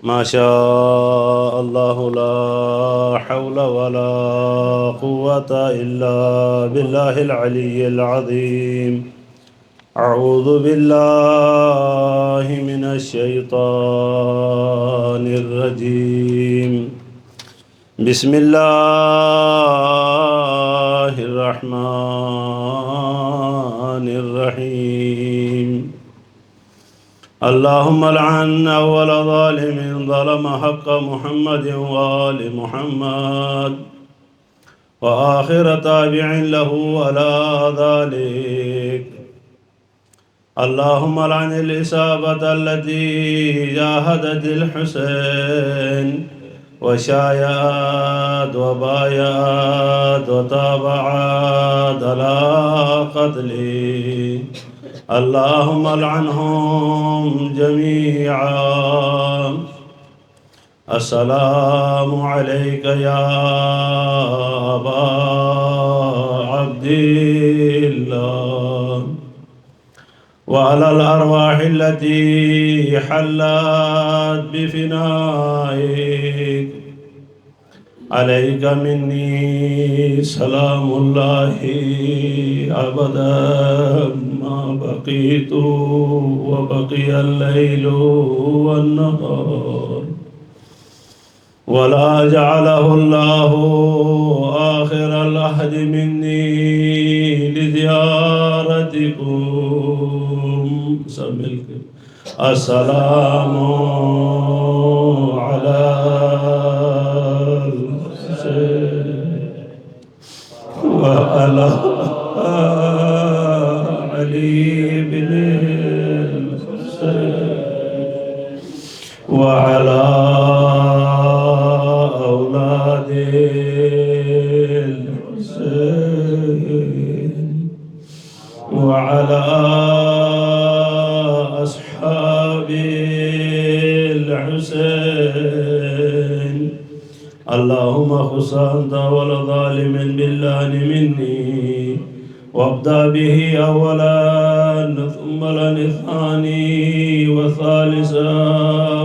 ما شاء الله لا حول ولا قوة إلا بالله العلي العظيم. أعوذ بالله من الشيطان الرجيم. بسم الله الرحمن الرحيم. اللهم لعن أول ظالم ظلم حق محمد وآل محمد وآخر تابع له ولا ذلك. اللهم لعن الإصابة التي جاهدت الحسين وشايعت وبايعت وتابعت على قتله. اللهم العنهم جميعا. السلام عليك يا أبا عبد الله وعلى الأرواح التي حلت بفنائك. عليك مني سلام الله أبدا ما بقيت وبقي الليل والنهار، ولا جعله الله آخر العهد مني لزيارتكم. السلام على وعلى علي بن الحسين وعلى أولاد الحسين وعلى أصحاب الحسين. اللهم خص أنت والظالم باللعن مني، وابدأ به أولا ثم الثاني والثالث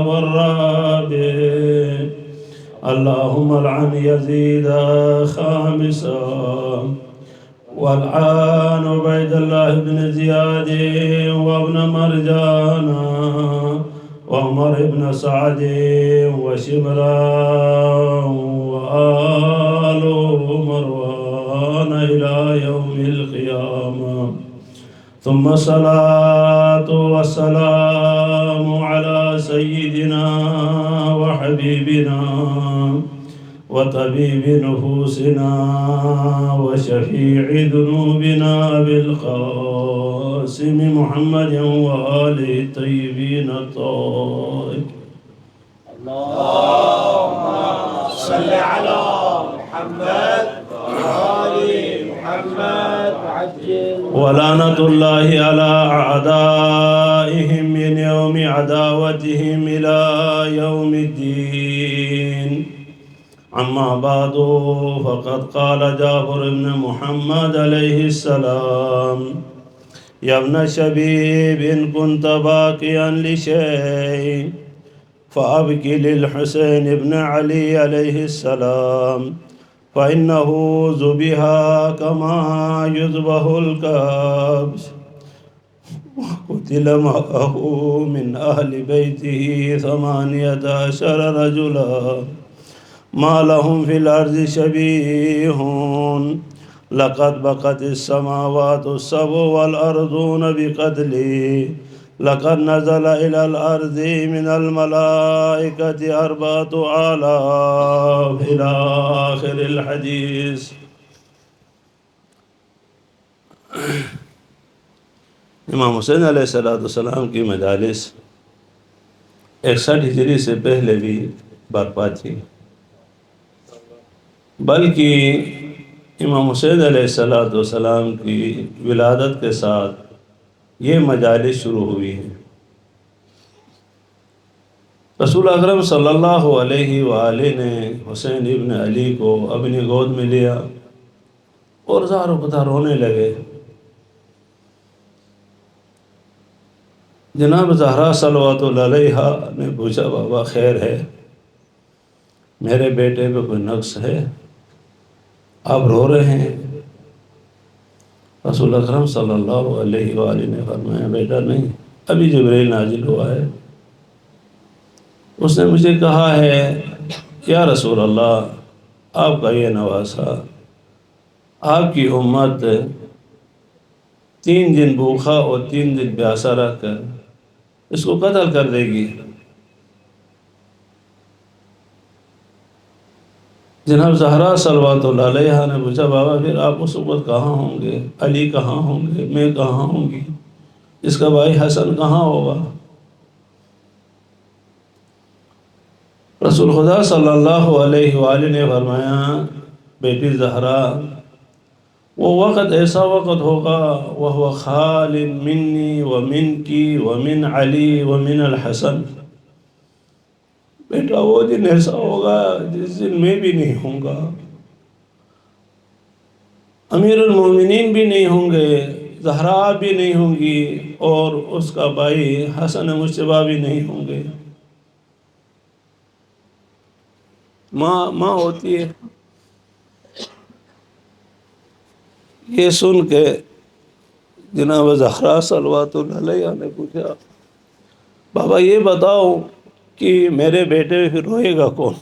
والرابع. اللهم العن يزيد خامسا، والعن عبيد الله بن زياد وابن مرجانا وعمر بن سعد وشمرا وآل مروان إلى يوم القيامة. ثم الصلاة والسلام على سيدنا وحبيبنا وطبيب نفوسنا وشفيع ذنوبنا بالقاسم محمد وآله الطيبين الطاهرين. اللهم صل على محمد وآل محمد وعجل. ولعنة الله على أعدائهم من يوم عداوتهم إلى يوم الدين. أما بعد، فقد قال جابر بن محمد عليه السلام: يا ابن شبيب إن كنت باكيا لشيء فأبكي للحسين بن علي عليه السلام، فإنه ذبح كما يذبح الكبش، وقتل معه من أهل بيته 18 رجلا ما لهم في الأرض شبيه. لقد بقت السماوات السبع والأرضون بقتله. لقد نزل إلى الأرض من الملائكة 4000 إلى آخر الحديث. امام حسین علیہ السلام کی مجالس 61 ہجری سے پہلے بھی برپا تھی، بلکہ امام حسین علیہ السلام کی ولادت کے ساتھ یہ مجالس شروع ہوئی ہیں۔ رسول اکرم صلی اللہ علیہ وآلہ نے حسین ابن علی کو اپنی گود میں لیا اور زار و قطع رونے لگے۔ جناب زہرا صلوات اللہ علیہا نے پوچھا بابا خیر ہے، میرے بیٹے پہ کوئی نقص ہے، آپ رو رہے ہیں؟ رسول اکرم صلی اللہ علیہ وآلہ نے فرمایا بیٹا نہیں، ابھی جبریل نازل ہوا ہے، اس نے مجھے کہا ہے یا رسول اللہ، آپ کا یہ نواسا آپ کی امت 3 دن بھوکھا اور 3 دن پیاسا رہ کر اس کو قتل کر دے گی۔ جناب زہرا صلوات اللہ علیہا نے پوچھا بابا پھر آپ اس وقت کہاں ہوں گے؟ علی کہاں ہوں گے؟ میں کہاں ہوں گی؟ اس کا بھائی حسن کہاں ہوگا؟ رسول خدا صلی اللہ علیہ وآلہ نے فرمایا بیٹی زہرا، وہ وقت ایسا وقت ہوگا وَهُوَ خَالٍ مِّنِّي وَمِنْكِ وَمِنْ عَلِي وَمِنَ الْحَسَنِ، بیٹا وہ دن ایسا ہوگا جس دن میں بھی نہیں ہوں گا، امیر المومنین بھی نہیں ہوں گے، زہرا بھی نہیں ہوں گی، اور اس کا بھائی حسن مجتبیٰ بھی نہیں ہوں گے۔ ماں ہوتی ہے۔ یہ سن کے جناب زہرا صلوات اللہ علیہا نے پوچھا بابا یہ بتاؤ کہ میرے بیٹے پھر روئے گا کون؟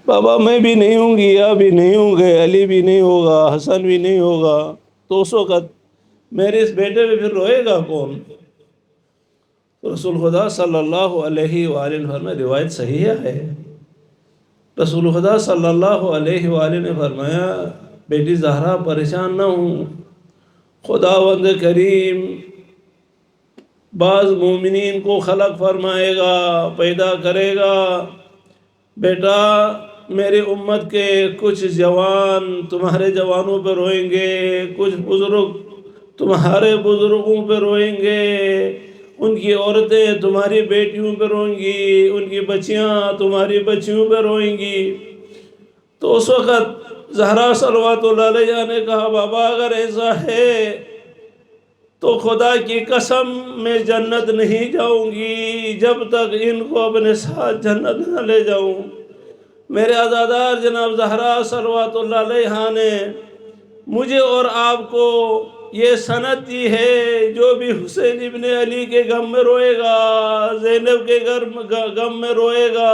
بابا میں بھی نہیں ہوں گی، یا بھی نہیں ہوں گے، علی بھی نہیں ہوگا، حسن بھی نہیں ہوگا، تو اس وقت میرے اس بیٹے پہ پھر روئے گا کون؟ رسول خدا صلی اللہ علیہ وآلہ نے فرمایا روایت صحیح ہے، رسول خدا صلی اللہ علیہ وآلہ نے فرمایا بیٹی زہرا پریشان نہ ہوں، خداوند کریم بعض مومنین کو خلق فرمائے گا، پیدا کرے گا، بیٹا میری امت کے کچھ جوان تمہارے جوانوں پہ روئیں گے، کچھ بزرگ تمہارے بزرگوں پہ روئیں گے، ان کی عورتیں تمہاری بیٹیوں پہ روئیں گی، ان کی بچیاں تمہاری بچیوں پہ روئیں گی۔ تو اس وقت زہرا صلوات اللہ علیہا نے کہا بابا اگر ایسا ہے تو خدا کی قسم میں جنت نہیں جاؤں گی جب تک ان کو اپنے ساتھ جنت نہ لے جاؤں۔ میرے عزادار جناب زہرا صلوات اللہ علیہا نے مجھے اور آپ کو یہ سند دی ہے جو بھی حسین ابن علی کے غم میں روئے گا، زینب کے غم میں روئے گا،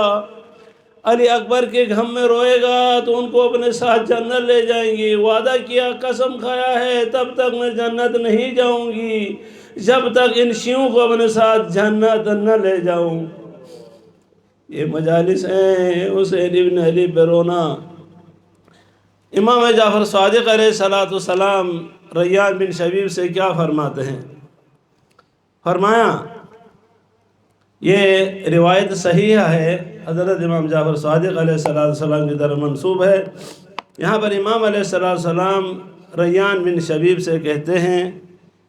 علی اکبر کے غم میں روئے گا تو ان کو اپنے ساتھ جنت لے جائیں گی۔ وعدہ کیا، قسم کھایا ہے تب تک میں جنت نہیں جاؤں گی جب تک ان شیعوں کو اپنے ساتھ جنت نہ لے جاؤں۔ یہ مجالس ہیں حسین ابن علی پہ رونا۔ امام جعفر صادق علیہ السلام ریان بن شبیب سے کیا فرماتے ہیں؟ فرمایا یہ روایت صحیح ہے، حضرت امام جعفر صادق علیہ السلام کی طرف منسوب ہے۔ یہاں پر امام علیہ السلام ریان بن شبیب سے کہتے ہیں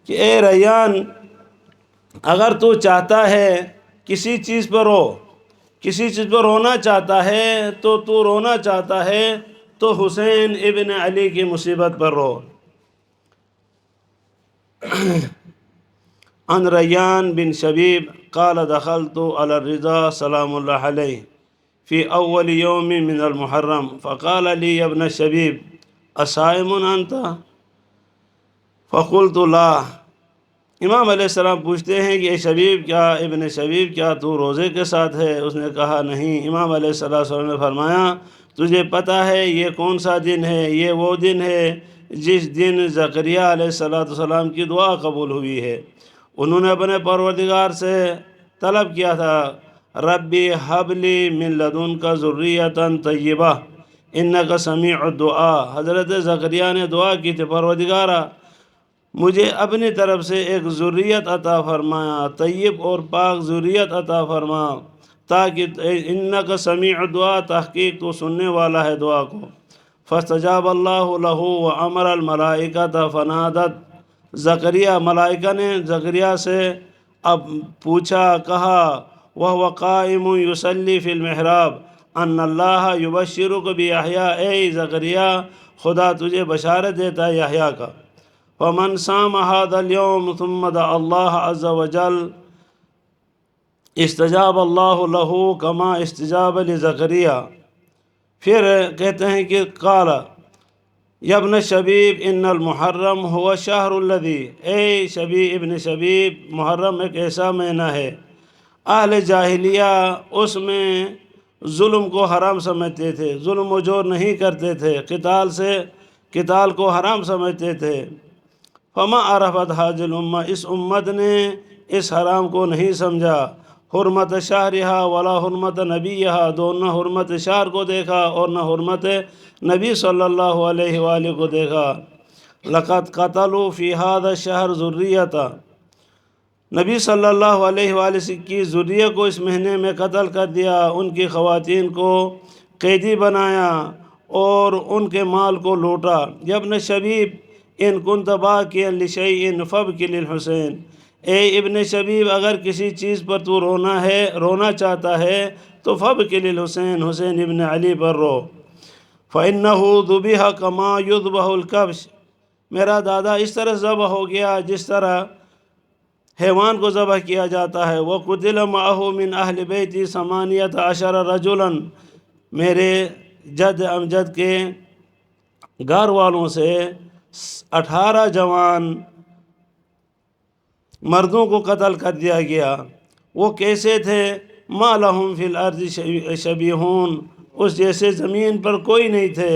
کہ اے ریان، اگر تو چاہتا ہے کسی چیز پر رو، کسی چیز پر رونا چاہتا ہے تو رونا چاہتا ہے تو حسین ابن علی کی مصیبت پر رو۔ عن ریان بن شبیب قال دخلت على الرضا سلام اللہ علیہ في اول يوم من المحرم فقال لي يا ابن شبیب اصائم انت؟ فقلت لا۔ امام علیہ السلام پوچھتے ہیں کہ اے شبیب، کیا ابن شبیب کیا تو روزے کے ساتھ ہے؟ اس نے کہا نہیں۔ امام علیہ السلام نے فرمایا تجھے پتہ ہے یہ کون سا دن ہے؟ یہ وہ دن ہے جس دن زکریہ علیہ السلام کی دعا قبول ہوئی ہے۔ انہوں نے اپنے پروردگار سے طلب کیا تھا ربی حب لی من لدنک ذریۃ طیبہ انک سمیع الدعاء۔ حضرت زکریہ نے دعا کی تھی پروردگارا مجھے اپنی طرف سے ایک ذریت عطا فرمایا، طیب اور پاک ذریت عطا فرما، تاکہ انک سمیع الدعاء، تحقیق تو سننے والا ہے دعا کو۔ فاستجاب اللہ لہ وامر الملائکۃ فنادت، زکریہ ملائکہ نے زکریہ سے اب پوچھا، کہا وہو قائم یصلی فی المحراب ان اللہ یبشرک بیحییٰ، اے زکریہ خدا تجھے بشارت دیتا ہے یحییٰ کا۔ فمن صام هذا اليوم ثم دعا اللہ عز وجل استجاب اللہ له کما استجاب لزکریا۔ پھر کہتے ہیں کہ قال یا ابن شبیب ان المحرم هو الشہر الذی، اے ابن شبیب، محرم ایک ایسا مہینہ ہے اہل جاہلیہ اس میں ظلم کو حرام سمجھتے تھے، ظلم و جور نہیں کرتے تھے، قتال کو حرام سمجھتے تھے۔ فما عرفت حاضر الامہ، اس امت نے اس حرام کو نہیں سمجھا، حرمت شہرہا ولا حرمت نبیہا، نہ حرمت شہر کو دیکھا اور نہ حرمت نبی صلی اللہ علیہ وآلہ کو دیکھا۔ لقد قتلوا فی هذا الشہر ذریۃ، نبی صلی اللہ علیہ وآلہ کی ذریہ کو اس مہینے میں قتل کر دیا، ان کی خواتین کو قیدی بنایا اور ان کے مال کو لوٹا۔ یا ابن شبیب ان کنت باکیا لشیء فابکی للحسین، اے ابن شبیب اگر کسی چیز پر تو رونا چاہتا ہے تو فابکی للحسین، حسین ابن علی پر رو۔ فإنه ذبح کما یذبح الکبش، میرا دادا اس طرح ذبح ہو گیا جس طرح حیوان کو ذبح کیا جاتا ہے۔ وَقُتِلَ مَعَهُ مِنْ أَهْلِ بَيْتِ 18 رَجُلًا، میرے جد امجد کے گھر والوں سے 18 جوان مردوں کو قتل کر دیا گیا۔ وہ کیسے تھے؟ مَا لَهُمْ فِي الْأَرْضِ شَبِيهُونَ، اس جیسے زمین پر کوئی نہیں تھے۔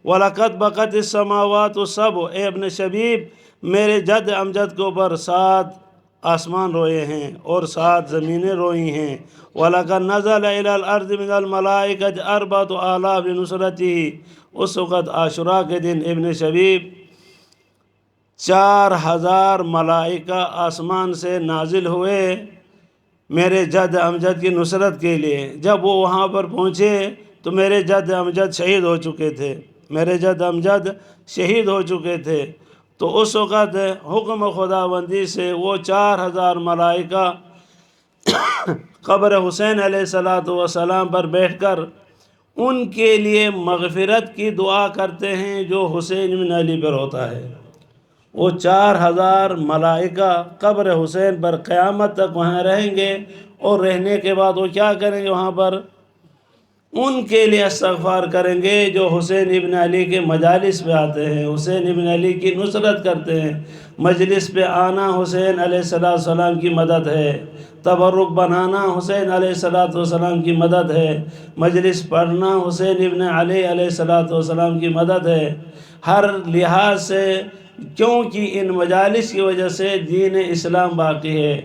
وَلَقَدْ بَقَتِ السَّمَاوَاتُ السَّبْعُ، اے ابن شبیب میرے جد امجد کے اوپر 7 آسمان روئے ہیں اور 7 زمینیں روئی ہیں۔ وَلَقَدْ نَزَلَ إِلَى الْأَرْضِ مِنَ الْمَلَائِكَةِ 4,000 لِنُصْرَتِهِ، اس وقت عاشوراء کے دن ابن شبیب 4000 ملائکہ آسمان سے نازل ہوئے میرے جد امجد کی نصرت کے لیے۔ جب وہ وہاں پر پہنچے تو میرے جد امجد شہید ہو چکے تھے، تو اس وقت حکم خداوندی سے وہ 4000 ملائکہ قبر حسین علیہ السلام پر بیٹھ کر ان کے لیے مغفرت کی دعا کرتے ہیں جو حسین بن علی پر ہوتا ہے۔ وہ 4000 ملائکہ قبر حسین پر قیامت تک وہاں رہیں گے، اور رہنے کے بعد وہ کیا کریں گے؟ وہاں پر ان کے لیے استغفار کریں گے جو حسین ابن علی کے مجالس پہ آتے ہیں، حسین ابن علی کی نصرت کرتے ہیں۔ مجلس پہ آنا حسین علیہ السلام کی مدد ہے، تبرک بنانا حسین علیہ السلام کی مدد ہے، مجلس پڑھنا حسین ابن علی علیہ السلام کی مدد ہے، ہر لحاظ سے، کیونکہ ان مجالس کی وجہ سے دین اسلام باقی ہے۔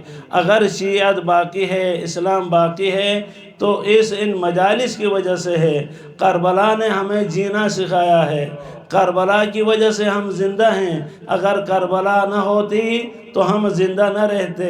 اگر شیعت باقی ہے، اسلام باقی ہے، تو ان مجالس کی وجہ سے ہے۔ کربلا نے ہمیں جینا سکھایا ہے، کربلا کی وجہ سے ہم زندہ ہیں۔ اگر کربلا نہ ہوتی تو ہم زندہ نہ رہتے۔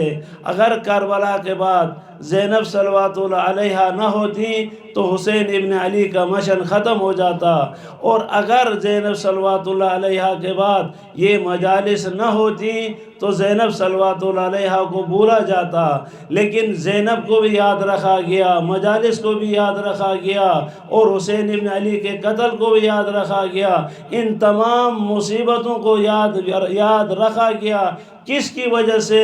اگر کربلا کے بعد زینب صلوات اللہ علیہا نہ ہوتی تو حسین ابن علی کا مشن ختم ہو جاتا، اور اگر زینب صلوات اللہ علیہا کے بعد یہ مجالس نہ ہوتی تو زینب صلوات اللہ علیہا کو بھولا جاتا۔ لیکن زینب کو بھی یاد رکھا گیا، مجالس کو بھی یاد رکھا گیا، اور حسین ابن علی کے قتل کو بھی یاد رکھا گیا۔ ان تمام مصیبتوں کو یاد رکھا گیا، کس کی وجہ سے؟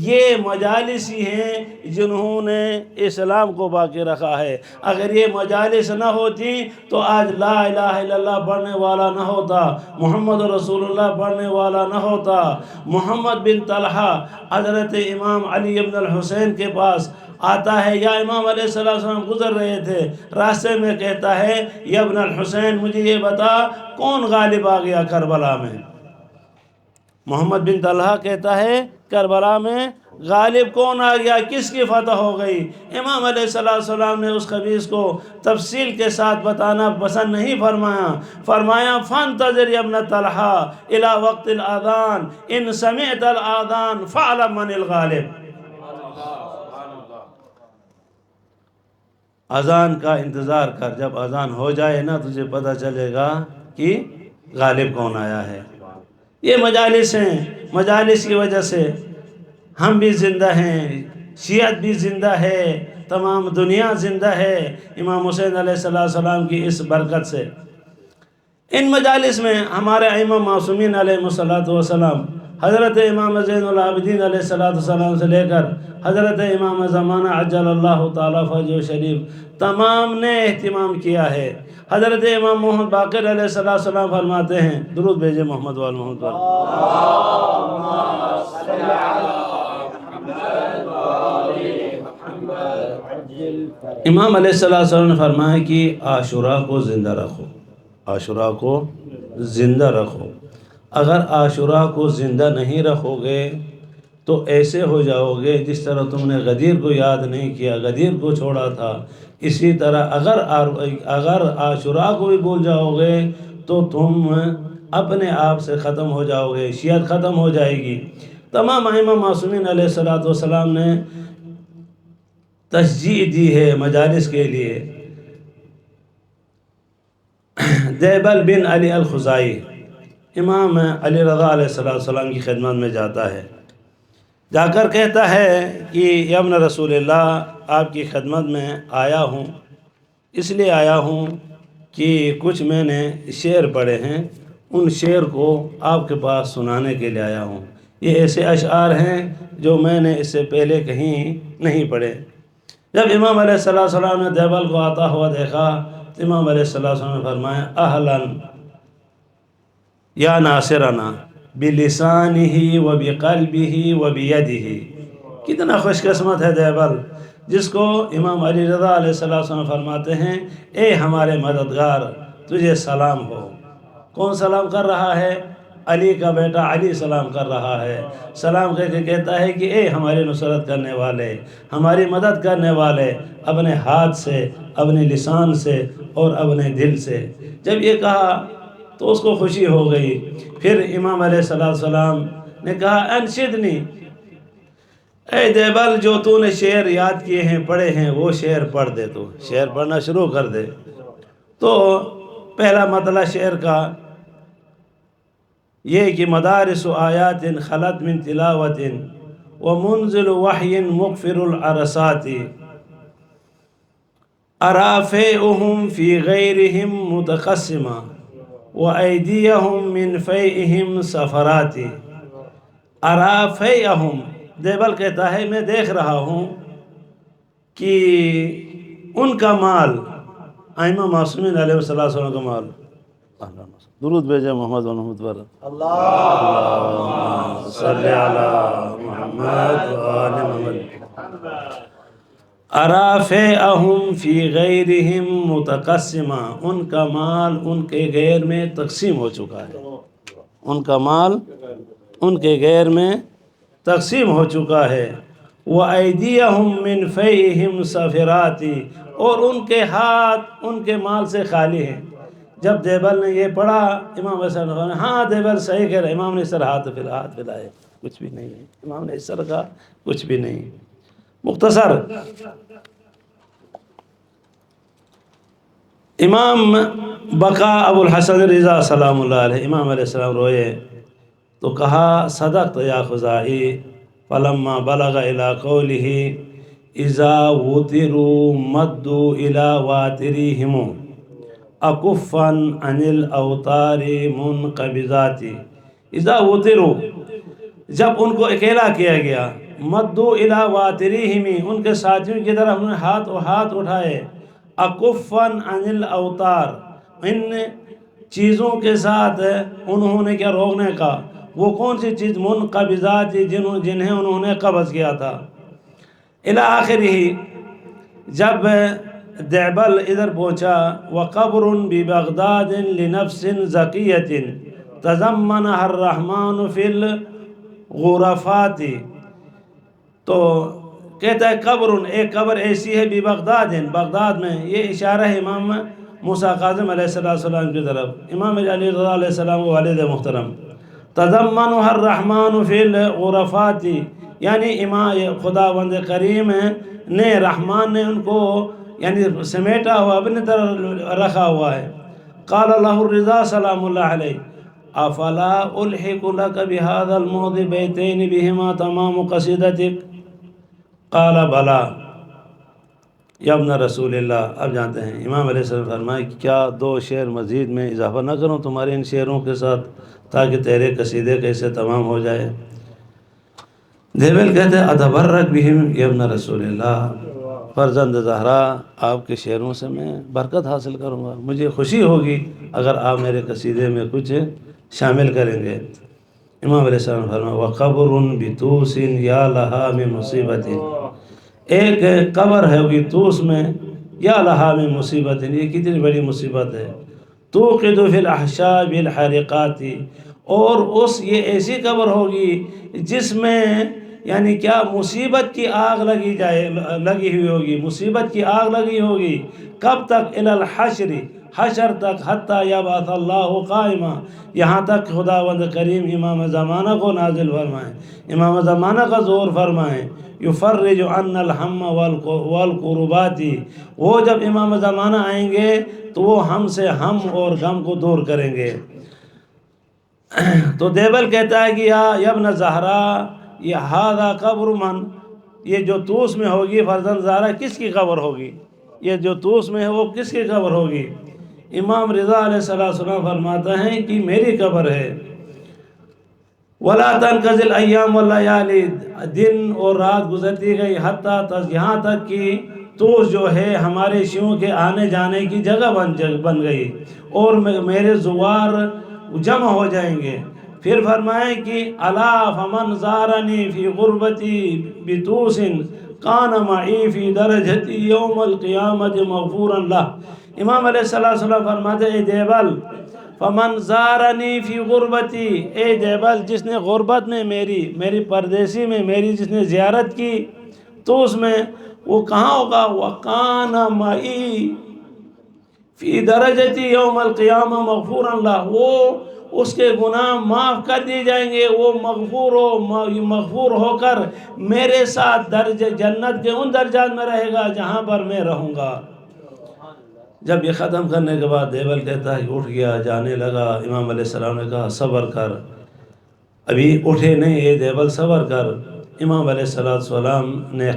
یہ مجالس ہی ہیں جنہوں نے اسلام کو باقی رکھا ہے۔ اگر یہ مجالس نہ ہوتی تو آج لا الہ الا اللہ پڑھنے والا نہ ہوتا، محمد رسول اللہ پڑھنے والا نہ ہوتا۔ محمد بن طلحہ حضرت امام علی بن الحسین کے پاس آتا ہے، یا امام علیہ السلام گزر رہے تھے، راستے میں کہتا ہے یا ابن الحسین مجھے یہ بتا کون غالب آ گیا کربلا میں؟ محمد بن طلحہ کہتا ہے کربلا میں غالب کون آ گیا، کس کی فتح ہو گئی؟ امام علیہ السلام نے اس خبیث کو تفصیل کے ساتھ بتانا پسند نہیں فرمایا، فرمایا فانتظر یا ابن طلحہ الی وقت الاذان ان سمعت الاذان فاعلم من الغالب۔ اذان کا انتظار کر، جب اذان ہو جائے نا تجھے پتہ چلے گا کہ غالب کون آیا ہے۔ یہ مجالس ہیں، مجالس کی وجہ سے ہم بھی زندہ ہیں، شیعت بھی زندہ ہے، تمام دنیا زندہ ہے امام حسین علیہ السلام کی اس برکت سے۔ ان مجالس میں ہمارے ائمہ معصومین علیہ الصلوۃ والسلام، حضرت امام زین العابدین علیہ الصلوۃ والسلام سے لے کر حضرت امام زمانہ عجل اللہ تعالیٰ فرجہ شریف تمام نے اہتمام کیا ہے۔ حضرت امام محمد باقر علیہ السلام فرماتے ہیں، درود بھیجے محمد وال محمد پر، امام علیہ السلام نے فرمایا کہ عاشوراء کو زندہ رکھو، عاشوراء کو زندہ رکھو۔ اگر عاشوراء کو زندہ نہیں رکھو گے تو ایسے ہو جاؤ گے جس طرح تم نے غدیر کو یاد نہیں کیا، غدیر کو چھوڑا تھا، اسی طرح اگر عاشوراء کو بھی بھول جاؤ گے تو تم اپنے آپ سے ختم ہو جاؤ گے، شیعت ختم ہو جائے گی۔ تمام ائمہ معصومین علیہ السلام نے تشجیع دی ہے مجالس کے لیے۔ دیبل بن علی الخزائی امام علی رضا علیہ السلام کی خدمت میں جاتا ہے، جا کر کہتا ہے کہ یا ابن رسول اللہ، آپ کی خدمت میں آیا ہوں، اس لیے آیا ہوں کہ کچھ میں نے شعر پڑھے ہیں، ان شعر کو آپ کے پاس سنانے کے لیے آیا ہوں۔ یہ ایسے اشعار ہیں جو میں نے اس سے پہلے کہیں نہیں پڑھے۔ جب امام علیہ السلام نے دیبل کو آتا ہوا دیکھا تو امام علیہ السلام نے فرمایا، اہلاً یا ناصرنا بلسانہ و بقلبہ و بیدہ۔ کتنا خوش قسمت ہے دیبل جس کو امام علی رضا علیہ السلام فرماتے ہیں، اے ہمارے مددگار تجھے سلام ہو۔ کون سلام کر رہا ہے؟ علی کا بیٹا علی سلام کر رہا ہے۔ سلام کہہ کے کہتا ہے کہ اے ہماری نصرت کرنے والے، ہماری مدد کرنے والے، اپنے ہاتھ سے، اپنے لسان سے اور اپنے دل سے۔ جب یہ کہا تو اس کو خوشی ہو گئی۔ پھر امام علیہ السلام نے کہا، انشدنی، اے دیبل جو تو نے شعر یاد کیے ہیں، پڑھے ہیں، وہ شعر پڑھ دے، تو شعر پڑھنا شروع کر دے۔ تو پہلا مطلع شعر کا یہ کہ مدارس آیات خلت من تلاوت ومنزل وحی مغفر العرصات ارافئهم فی غیرہم متقسمہ وایدیہم من فیئہم سفرات۔ ارافئهم، دیبل کہتا ہے میں دیکھ رہا ہوں کہ ان کا مال، ائمہ معصومین علیہ السلام کا مال، درود بھیجے محمد و محمد پر، اللہم صلی علی محمد و آل محمد۔ ارافئهم فی غیرہم متقسمہ، ان کا مال ان کے غیر میں تقسیم ہو چکا ہے، ان کا مال ان کے غیر میں تقسیم ہو چکا ہے۔ وَأَيْدِيَهُمْ مِنْ فَيْهِمْ سَفِرَاتِ، اور ان کے ہاتھ ان کے مال سے خالی ہیں۔ جب دیبل نے یہ پڑھا، امام حسن نے ہاں دیبل صحیح کہہ رہا ہے۔ امام نے اس طرح ہاتھ پھیلائے، کچھ بھی نہیں ہے۔ امام نے اس طرح کہا کچھ بھی نہیں۔ مختصر، امام بقا ابو الحسن رضا سلام اللہ علیہ، امام علیہ السلام روئے تو کہا، صدقت یا خزائی، فلما بلغ الى قوله اذا وطروا مدوا الى واتریہم اکفا عن الاوتار منقبضات۔ اذا وطروا، جب ان کو اکیلا کیا گیا، مدوا الى واتریہم، ان کے ساتھیوں کی طرف انہوں نے ہاتھ اٹھائے، اکفا عن الاوتار، ان چیزوں کے ساتھ انہوں نے کیا روکنے کا، وہ کون سی چیز؟ منقبضات، جنہیں انہوں نے قبض کیا تھا۔ الی آخرہ، جب دیبل ادھر پہنچا، وَقَبْرٌ بِبَغْدَادٍ لِنَفْسٍ زَكِيَّةٍ تَضَمَّنَهَا الرَّحْمَنُ فِي الْغُرَفَاتِ، تو کہتا ہے قبر، ایک قبر ایسی ہے، بغداد، بغداد میں، یہ اشارہ ہے امام موسیٰ کاظم علیہ السلام کی طرف، امام علی رضا علیہ السلام والد محترم۔ تضمنها الرحمن فی الغرفات، یعنی خداوند کریم نے، رحمان نے ان کو یعنی سمیٹا ہوا، اپنی طرح رکھا ہوا ہے۔ قال له الرضا سلام اللہ علیہ، افلا الحق لك بهذا الموضع بیتین بهما تمام قصیدتک؟ قال بلا۔ یا ابن رسول اللہ۔ اب جانتے ہیں امام علیہ السلام فرمائے کہ کیا 2 شعر مزید میں اضافہ نہ کروں تمہارے ان شعروں کے ساتھ تاکہ تیرے قصیدے کیسے تمام ہو جائے۔ دیوبل کہتے ہیں اتبرک بہم یا ابن رسول اللہ، فرزند زہرا آپ کے شعروں سے میں برکت حاصل کروں گا، مجھے خوشی ہوگی اگر آپ میرے قصیدے میں کچھ شامل کریں گے۔ امام علیہ السلام فرمایا وَقَبْرٌ بِتُوسٍ یا لہا من مصیبت، ایک قبر ہے ہوگی توس میں، یا لہا من مصیبت، یہ کتنی بڑی مصیبت ہے، توقد فی الاحشاب الحارقات، اور یہ ایسی قبر ہوگی جس میں یعنی کیا مصیبت کی آگ لگی ہوئی ہوگی، مصیبت کی آگ لگی ہوگی، کب تک؟ الی الحشر، حشر تک، حتی یبعث اللہ قائمہ، یہاں تک خداوند کریم امام زمانہ کو نازل فرمائیں، امام زمانہ کا ظہور فرمائیں، یفرج عنا الہم والکربات، وہ جب امام زمانہ آئیں گے تو وہ ہم سے ہم اور غم کو دور کریں گے۔ تو دیبل کہتا ہے کہ یا ابن زہرا، یہ ہذا قبر من، یہ جو توس میں ہوگی فرزند زہرا کس کی قبر ہوگی؟ یہ جو توس میں ہے وہ کس کی قبر ہوگی؟ امام رضا علیہ السلام فرماتا ہے کہ میری قبر ہے۔ وَلَا تَنْقَضِي الْأَيَّامُ وَاللَّيَالِي، دن اور رات گزرتی گئی حتیٰ یہاں تک کہ توس جو ہے ہمارے شیعوں کے آنے جانے کی جگہ بن گئی اور میرے زوار جمع ہو جائیں گے۔ پھر فرمائیں کہ الا فمن زارنی فی غربتی بتوس کان معی فی درجتی یوم القیامت مغفورا لہ۔ امام علیہ السلام فرماتے اے دیبل، فمن زارنی فی غربتی، اے دیبل جس نے غربت میں میری پردیسی میں میری جس نے زیارت کی توس میں، وہ کہاں ہوگا؟ وکان معی فی درجتی یوم القیامہ مغفورا لہ، وہ اس کے گناہ معاف کر دیے جائیں گے، وہ مغفور ہو کر میرے ساتھ جنت کے ان درجات میں رہے گا جہاں پر میں رہوں گا۔ جب یہ ختم کرنے کے بعد دیبل کہتا ہے اٹھ گیا، جانے لگا۔ امام علیہ السلام نے کہا صبر کر، ابھی اٹھے نہیں، اے دیبل صبر کر۔ امام علیہ السلام نے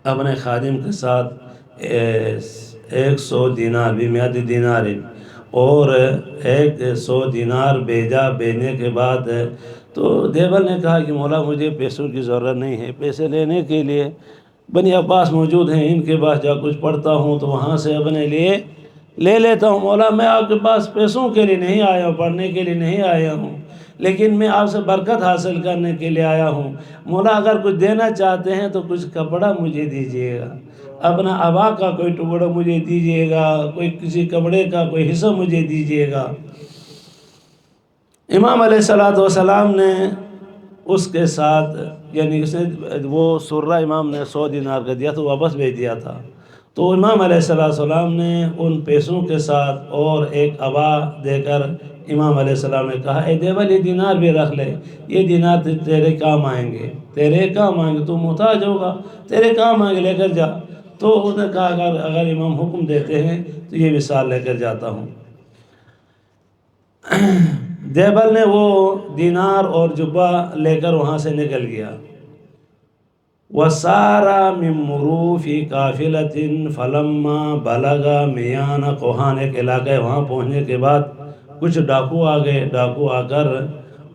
اپنے خادم کے ساتھ 100 دینار ب100 دینار اور 100 دینار بھیجنے کے بعد تو دیبل نے کہا کہ مولا مجھے پیسوں کی ضرورت نہیں ہے، پیسے لینے کے لیے بنی عباس موجود ہیں، ان کے پاس جا کچھ پڑھتا ہوں تو وہاں سے اپنے لیے لے لیتا ہوں، مولا میں آپ کے پاس پیسوں کے لیے نہیں آیا ہوں، پڑھنے کے لیے نہیں آیا ہوں، لیکن میں آپ سے برکت حاصل کرنے کے لیے آیا ہوں، مولا اگر کچھ دینا چاہتے ہیں تو کچھ کپڑا مجھے دیجیے گا، اپنا عبا کا کوئی ٹکڑا مجھے دیجیے گا، کوئی کسی کپڑے کا کوئی حصہ مجھے دیجیے گا۔ امام علیہ السلام نے اس کے ساتھ یعنی اس نے وہ سرہ امام نے 100 دینار کا دیا تو واپس بھیج دیا تھا، تو امام علیہ السلام نے ان پیسوں کے ساتھ اور ایک عبا دے کر امام علیہ السلام نے کہا اے دیبل یہ دینار بھی رکھ لے، یہ دینار تیرے کام آئیں گے، تیرے کام آئیں گے، تو محتاج ہوگا، تیرے کام آئیں گے، لے کر جا۔ تو اس نے کہا اگر امام حکم دیتے ہیں تو یہ وصال لے کر جاتا ہوں۔ دیبل نے وہ دینار اور جبہ لے کر وہاں سے نکل گیا۔ وَسَارَ مِن مُرُوفِ قَافِلَةٍ فَلَمَّا بَلَغَ مِيَانَ قوہان، ایک علاقہ ہے، وہاں پہنچنے کے بعد کچھ ڈاکو آ گئے، ڈاکو آ کر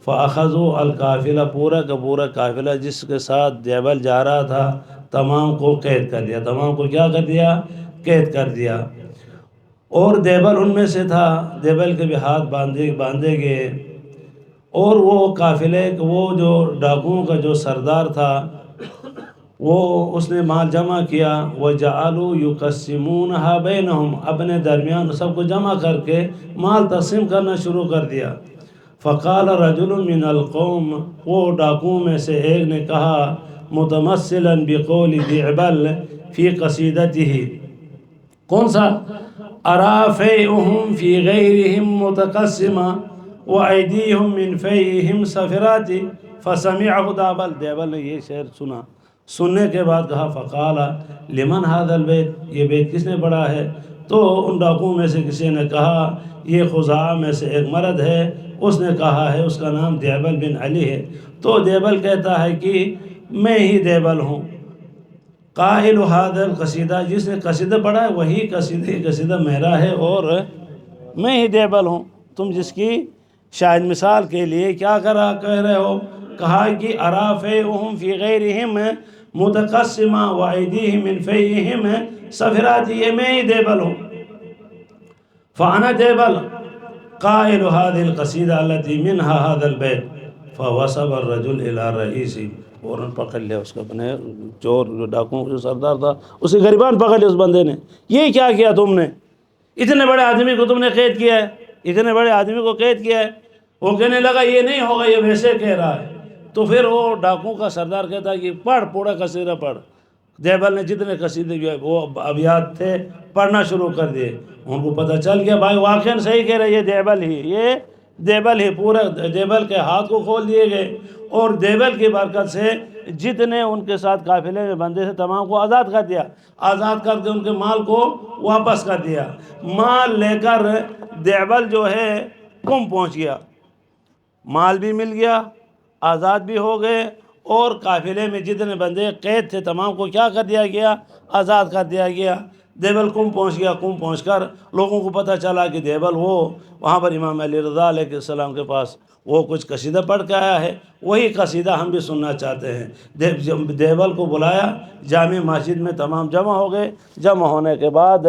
فَأَخَذُوا الْقَافِلَةَ، پورا کا پورا قافلہ جس کے ساتھ دیبل جا رہا تھا تمام کو قید کر دیا، تمام کو کیا کر دیا؟ قید کر دیا، اور دیبل ان میں سے تھا، دیبل کے بھی ہاتھ باندھے گئے، اور وہ قافلے وہ جو ڈاکوؤں کا جو سردار تھا وہ اس نے مال جمع کیا، وَجَعَلُوا يُقَسِّمُونَهَا بَيْنَهُمْ، اپنے درمیان سب کو جمع کر کے مال تقسیم کرنا شروع کر دیا۔ فَقَالَ رَجُلٌ مِّنَ الْقَوْمِ، وہ ڈاکوؤں میں سے ایک نے کہا متمثلا بقول دیبل فی قصیدتہ، کون سا؟ أَرَى فَيْئُهُمْ فِي غَيْرِهِمْ مُتَقَسِّمًا وَأَيْدِيهِمْ مِنْ فَيْئِهِمْ سَفِرَاتِ، فَسَمِعَهُ دیبل نے یہ شعر سنا، سننے کے بعد کہا فقال لمن هذا البیت، یہ بیت کس نے پڑھا ہے؟ تو ان ڈاکوؤں میں سے کسی نے کہا یہ خزاعہ میں سے ایک مرد ہے، اس نے کہا ہے اس کا نام دیبل بن علی ہے۔ تو دیبل کہتا ہے کہ میں ہی دیبل ہوں، قائل هذا القصیدہ، جس نے قصیدہ پڑھا ہے وہی قصیدہ میرا ہے اور میں ہی دیبل ہوں۔ تم جس کی شاید مثال کے لیے کیا کہہ رہے ہو، کہا کہ ارافیہم فی غیرہم متقسمہ وعیدیہم من فیہم سفراتی، یہ میں ہی دیبل ہوں، فانا دیبل قائل هذه القصیدہ التي منها هذا البیت فوصب الرجل الى رئیسی، فوراً پکڑ لیا اس کا بنے چور جو ڈاکوں جو سردار تھا، اسے گریبان پکڑ لیا اس بندے نے، یہ کیا کیا تم نے، اتنے بڑے آدمی کو تم نے قید کیا ہے، اتنے بڑے آدمی کو قید کیا ہے۔ وہ کہنے لگا یہ نہیں ہوگا، یہ ویسے کہہ رہا ہے۔ تو پھر وہ ڈاکوں کا سردار کہتا ہے کہ پڑھ، پورا قصیدہ پڑھ۔ دیبل نے جتنے قصیدے جو ہے وہ ابیات تھے پڑھنا شروع کر دیے۔ ان کو پتہ چل گیا بھائی واقعاً صحیح کہہ رہے، یہ دیبل ہی، پورا دیبل کے ہاتھ کو کھول دیے گئے، اور دیبل کی برکت سے جتنے ان کے ساتھ قافلے میں بندے تھے تمام کو آزاد کر دیا، آزاد کر کے ان کے مال کو واپس کر دیا۔ مال لے کر دیبل جو ہے قم پہنچ گیا، مال بھی مل گیا، آزاد بھی ہو گئے، اور قافلے میں جتنے بندے قید تھے تمام کو کیا کر دیا گیا، آزاد کر دیا گیا۔ دیبل قم پہنچ گیا، قم پہنچ کر لوگوں کو پتہ چلا کہ دیبل وہاں پر امام علی رضا علیہ السلام کے پاس وہ کچھ قصیدہ پڑھ کے آیا ہے، وہی قصیدہ ہم بھی سننا چاہتے ہیں۔ دیبل کو بلایا، جامع مسجد میں تمام جمع ہو گئے، جمع ہونے کے بعد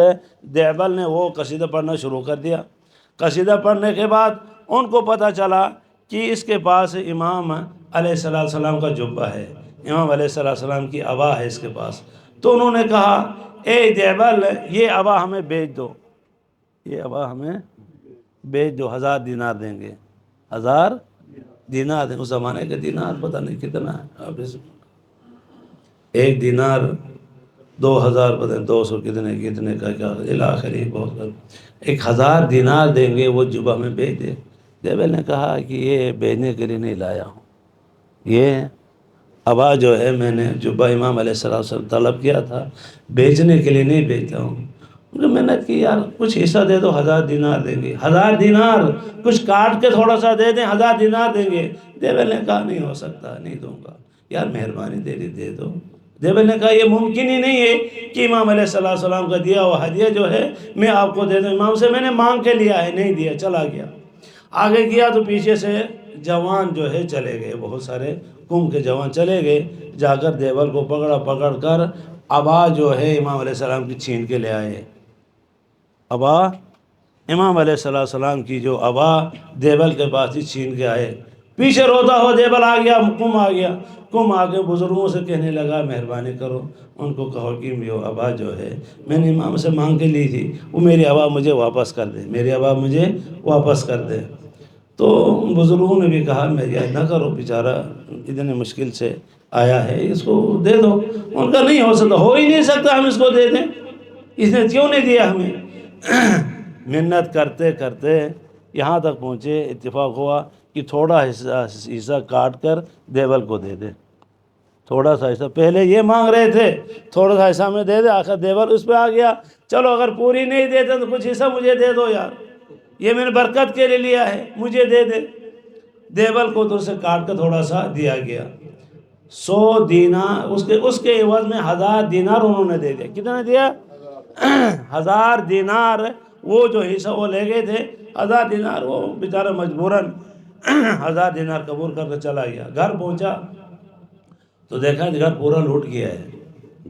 دیبل نے وہ قصیدہ پڑھنا شروع کر دیا۔ قصیدہ پڑھنے کے بعد ان کو پتہ چلا کہ اس کے پاس امام علیہ السلام کا جبہ ہے، امام علیہ السلام کی عبا ہے اس کے پاس۔ تو انہوں نے کہا اے دیبل، یہ عبا ہمیں بیچ دو، یہ عبا ہمیں بیچ دو، 1000 دینار دیں گے، 1000 دینار دیں۔ اس زمانے کا دینار پتہ نہیں کتنا ہے، ایک دینار 2000 پتہ نہیں 200 کتنے کا کیا الاخری بہت، 1000 دینار دیں گے، وہ جبہ ہمیں بیچ دے۔ دیبل نے کہا کہ یہ بیچنے کے لیے نہیں لایا ہوں، یہ عبا جو ہے میں نے جبہ امام علیہ السلام طلب کیا تھا، بیچنے کے لیے نہیں بیچتا ہوں۔ انہوں نے محنت کی، یار کچھ حصہ دے دو، 1000 دینار دیں گے، 1000 دینار کچھ کاٹ کے تھوڑا سا دے دیں، 1000 دینار دیں گے۔ دیبل نے کہا نہیں ہو سکتا، نہیں دوں گا، یار مہربانی دے دو۔ دیبل نے کہا یہ ممکن ہی نہیں ہے کہ امام علیہ السلام کا دیا ہوا ہدیہ جو ہے میں آپ کو دے دوں، امام سے میں نے مانگ کے لیا ہے، نہیں دیا، چلا گیا۔ آگے گیا تو پیچھے سے جوان جو ہے چلے گئے، بہت سارے قوم کے جوان چلے گئے، جا کر دیبل کو پکڑ کر عبا جو ہے امام علیہ السلام کی چھین کے لے آئے۔ عبا امام علیہ السلام کی جو عبا دیبل کے پاس ہی چھین کے آئے، پیچھے روتا ہوا دیبل آ گیا، قم آ کے بزرگوں سے کہنے لگا مہربانی کرو، ان کو کہو کہ یہ عبا جو ہے میں نے امام سے مانگ کے لی تھی، وہ میری عبا مجھے واپس کر دے، میری عبا مجھے واپس کر دے۔ تو بزرگوں نے بھی کہا میری نہ کرو، بیچارہ اتنے مشکل سے آیا ہے، اس کو دے دو۔ ان کا نہیں ہو سکتا، ہو ہی نہیں سکتا ہم اس کو دے دیں، اس نے کیوں نہیں دیا ہمیں۔ محنت کرتے کرتے یہاں تک پہنچے، اتفاق ہوا کہ تھوڑا حصہ کاٹ کر دیبل کو دے دے، تھوڑا سا حصہ، پہلے یہ مانگ رہے تھے تھوڑا سا حصہ میں دے دے، آخر دیبل اس پہ آ گیا، چلو اگر پوری نہیں دیتے تو کچھ حصہ مجھے دے دو یار، یہ میں نے برکت کے لیے لیا ہے، مجھے دے دے۔ دیبل کو تو سے کاٹ کر تھوڑا سا دیا گیا، 100 دینار، اس کے عوض میں 1000 دینار انہوں نے دے دیا۔ کتنا دیا؟ 1000 دینار، وہ جو حصہ وہ لے گئے تھے 1000 دینار، وہ بیچارہ مجبوراً 1000 دینار قبول کر کے چلا گیا۔ گھر پہنچا تو دیکھا کہ گھر پورا لوٹ گیا ہے،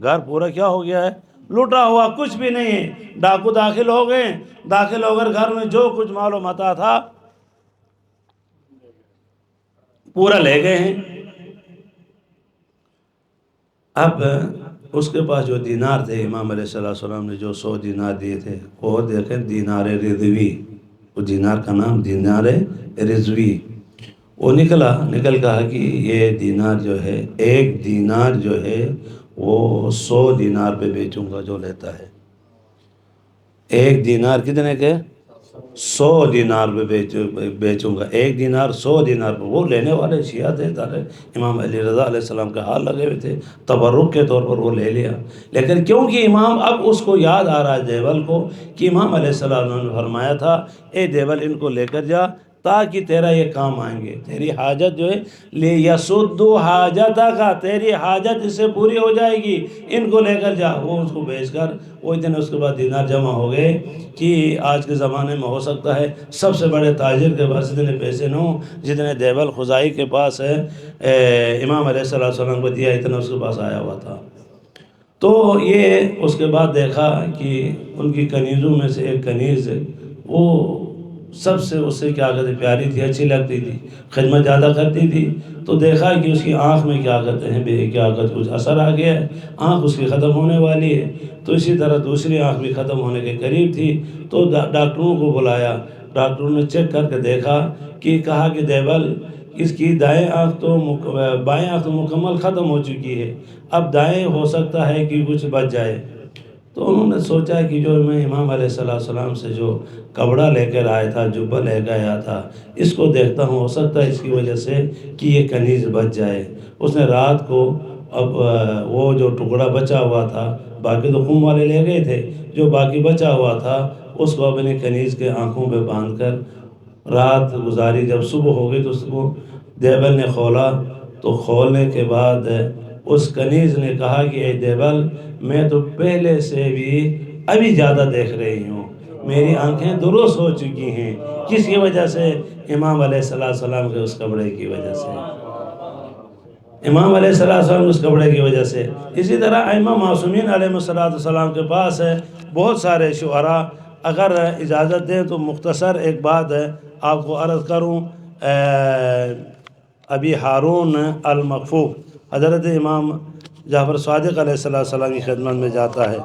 گھر پورا کیا ہو گیا ہے؟ لوٹا ہوا، کچھ بھی نہیں ہے۔ ڈاکو داخل ہو گئے، داخل ہو کر گھر میں جو کچھ مال و متاع تھا پورا لے گئے ہیں۔ اب اس کے پاس جو دینار تھے، امام علیہ السلام نے جو 100 دینار دیے تھے، وہ دیکھیں دینار رضوی، وہ دینار کا نام دینار رضوی، وہ نکل کہا کہ یہ دینار جو ہے، ایک دینار جو ہے وہ 100 دینار پہ بیچوں گا جو لیتا ہے۔ ایک دینار کتنے کے؟ 100 دینار پہ بیچوں گا، ایک دینار 100 دینار پہ۔ وہ لینے والے شیعہ تھے، امام علی رضا علیہ السلام کے ہاتھ لگے ہوئے تھے، تبرک کے طور پر وہ لے لیا۔ لیکن کیونکہ امام اب اس کو یاد آ رہا ہے دیبل کو کہ امام علیہ السلام نے فرمایا تھا اے دیبل ان کو لے کر جا تاکہ تیرا یہ کام آئیں گے، تیری حاجت جو ہے لیسدو حاجتک، تیری حاجت اس سے پوری ہو جائے گی، ان کو لے کر جا۔ وہ اس کو بھیج کر وہ اتنے اس کے بعد دینار جمع ہو گئے کہ آج کے زمانے میں ہو سکتا ہے سب سے بڑے تاجر کے پاس اتنے پیسے نہ ہوں جتنے دیوال خزائی کے پاس ہے، امام علیہ السلام کو دیا اتنا اس کے پاس آیا ہوا تھا۔ تو یہ اس کے بعد دیکھا کہ ان کی کنیزوں میں سے ایک کنیز وہ سب سے اس سے کیا کہتے پیاری تھی، اچھی لگتی تھی، خدمت زیادہ کرتی تھی۔ تو دیکھا کہ اس کی آنکھ میں کیا کہتے ہیں کیا کہتے کچھ اثر آ گیا ہے، آنکھ اس کی ختم ہونے والی ہے۔ تو اسی طرح دوسری آنکھ بھی ختم ہونے کے قریب تھی، تو ڈاکٹروں کو بلایا، ڈاکٹروں نے چیک کر کے دیکھا کہ کہا کہ دیول اس کی بائیں آنکھ تو مکمل ختم ہو چکی ہے، اب دائیں ہو سکتا ہے کہ کچھ بچ جائے۔ تو انہوں نے سوچا کہ جو میں امام علیہ السلام سے جو کپڑا لے کر آیا تھا، جبہ لے کر آیا تھا، اس کو دیکھتا ہوں، ہو سکتا ہے اس کی وجہ سے کہ یہ کنیز بچ جائے۔ اس نے رات کو اب وہ جو ٹکڑا بچا ہوا تھا، باقی تو خون والے لے گئے تھے، جو باقی بچا ہوا تھا اس کو اپنی کنیز کے آنکھوں پہ باندھ کر رات گزاری۔ جب صبح ہو گئی تو اس کو دیوال نے کھولا، تو کھولنے کے بعد اس کنیز نے کہا کہ اے دیوال، میں تو پہلے سے بھی ابھی زیادہ دیکھ رہی ہوں، میری آنکھیں درست ہو چکی ہیں۔ کس کی وجہ سے؟ امام علیہ السلام کے اس کپڑے کی وجہ سے، امام علیہ السلام کے اس کپڑے کی وجہ سے۔ اسی طرح ائمہ معصومین علیہ السلام کے پاس ہے بہت سارے شعراء۔ اگر اجازت دیں تو مختصر ایک بات آپ کو عرض کروں۔ ابی ہارون المکفوف حضرت امام جعفر صادق علیہ السلام کی خدمت میں جاتا ہے۔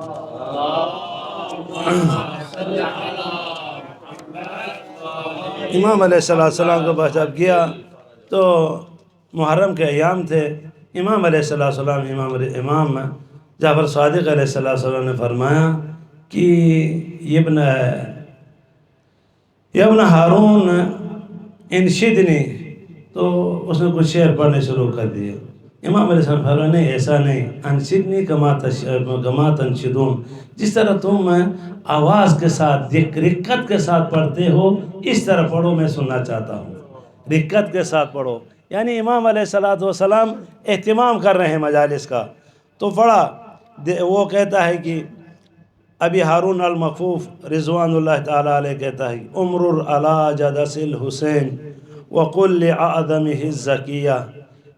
امام علیہ السلام کے پاس جب گیا تو محرم کے ایام تھے، امام علیہ السلام امام جعفر صادق علیہ السلام نے فرمایا کہ ابن ہارون انشدنی، تو اس نے کچھ شعر پڑھنے شروع کر دیے۔ امام علیہ السلام فرمایا نہیں، ایسا نہیں، انشدنی کما تنشدون، جس طرح تم آواز کے ساتھ رقت کے ساتھ پڑھتے ہو اس طرح پڑھو، میں سننا چاہتا ہوں، رقت کے ساتھ پڑھو۔ یعنی امام علیہ السلام اہتمام کر رہے ہیں مجالس کا، تو پڑھا۔ وہ کہتا ہے کہ ابی ہارون المکفوف رضوان اللہ تعالیٰ علیہ کہتا ہے امرر علی جدث الحسین وقل لعظمہ الزکیہ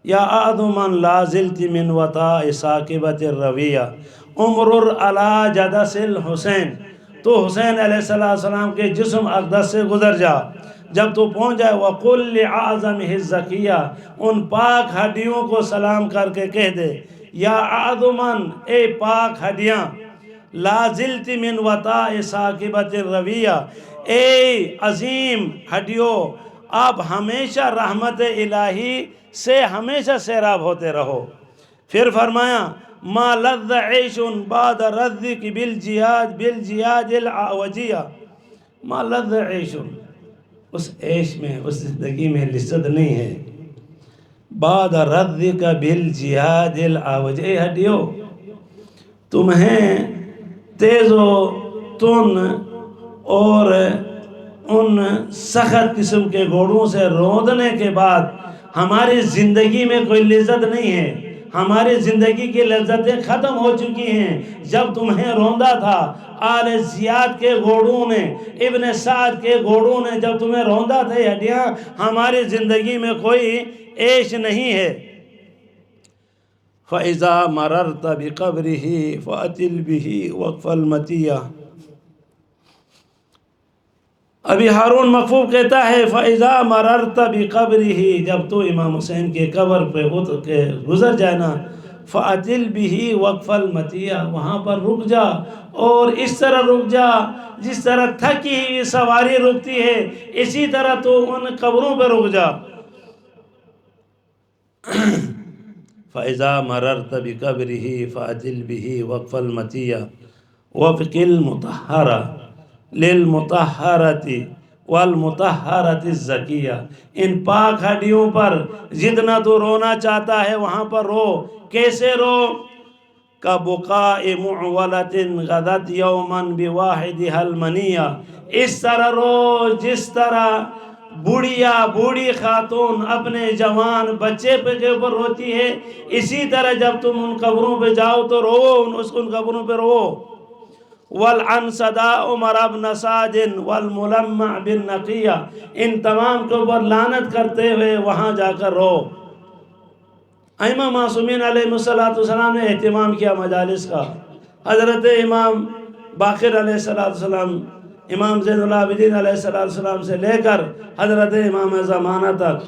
یا اعظم لا زلت من وطاء ثاقبۃ الرویہ۔ امرر علی جدث الحسین، تو حسین علیہ السلام کے جسم اقدس سے گزر جا، جب تو پہنچ جائے وقل لعظمہ الزکیہ، ان پاک ہڈیوں کو سلام کر کے کہہ دے یا اعظمن، اے پاک ہڈیاں، لا زلت من وطاء ثاقبۃ الرویہ، اے عظیم ہڈیوں، آپ ہمیشہ رحمت الہی سے ہمیشہ سیراب ہوتے رہو۔ پھر فرمایا ما لذ عیش بعد رذک بالجیاد العوجیہ، ما لذ عیش، اس عیش میں، اس زندگی میں لذت نہیں ہے، بعد رذک بالجیاد العوجیہ، اے ہڈیوں، تمہیں تیز و تن اور ان سخت قسم کے گھوڑوں سے روندنے کے بعد ہماری زندگی میں کوئی لذت نہیں ہے، ہماری زندگی کی لذتیں ختم ہو چکی ہیں۔ جب تمہیں روندا تھا آل زیاد کے گھوڑوں نے، ابن سعد کے گھوڑوں نے جب تمہیں روندا تھا، ہڈیاں، ہماری زندگی میں کوئی عیش نہیں ہے۔ فَإِذَا مَرَرْتَ بِقَبْرِهِ فَأَتِلْ بِهِ وَقْفَ الْمَتِيَّةِ۔ ابی ہارون مکفوف کہتا ہے فَإِذَا مَرَرْتَ بِقَبْرِهِ، جب تو امام حسین کے قبر پہ گزر جائے نا، فَأَتِلْ بِهِ وَقْفَ الْمَتِيَّةِ، وہاں پر رک جا، اور اس طرح رک جا جس طرح تھکی ہوئی سواری رکتی ہے، اسی طرح تو ان قبروں پہ رک جا۔ فَإِذَا مَرَرْتَ بِقَبْرِهِ فَأَتِلْ بِهِ وَقْفَ الْمَتِيَّةِ وَفْقِ الْمُطَهَّرَةِ لِلْمُطَهَّرَةِ وَالْمُطَهَّرَةِ الزَّكِيَّةِ، ان پاک ہڈیوں پر جتنا تو رونا چاہتا ہے وہاں پر رو۔ کیسے رو؟ كَبُقَاءِ مُعْوَلَةٍ غَدَتْ يَوْمًا بِوَاحِدِهَا الْمَنِيَّةِ، اس طرح رو جس طرح بوڑھیا بوڑھی خاتون اپنے جوان بچے کے اوپر روتی ہے، اسی طرح جب تم ان قبروں پہ جاؤ تو رو، ان قبروں پہ رو۔ وَالْعَنْ صَدَاءُ مَرَبْ نَسَاجٍ وَالْمُلَمَّعْ بِالنَّقِيَّ، ان تمام کے اوپر لعنت کرتے ہوئے وہاں جا کر رو۔ ائمہ معصومین علیہ السلام نے اہتمام کیا مجالس کا۔ حضرت امام باقر علیہ السلام، امام زین العابدین علیہ السلام سے لے کر حضرت امام زمانہ تک،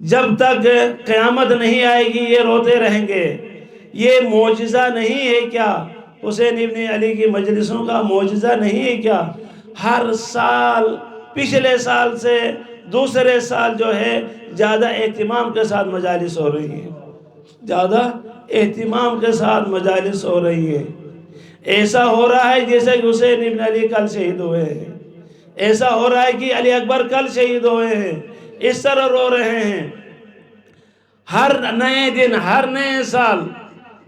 جب تک قیامت نہیں آئے گی یہ روتے رہیں گے۔ یہ معجزہ نہیں ہے کیا؟ حسین ابن علی کی مجلسوں کا معجزہ نہیں ہے کیا؟ ہر سال، پچھلے سال سے دوسرے سال جو ہے زیادہ اہتمام کے ساتھ مجالس ہو رہی ہیں، زیادہ اہتمام کے ساتھ مجالس ہو رہی ہے۔ ایسا ہو رہا ہے جیسے کہ حسین ابن علی کل شہید ہوئے ہیں، ایسا ہو رہا ہے کہ علی اکبر کل شہید ہوئے ہیں، اس طرح رو رہے ہیں۔ ہر نئے دن، ہر نئے سال،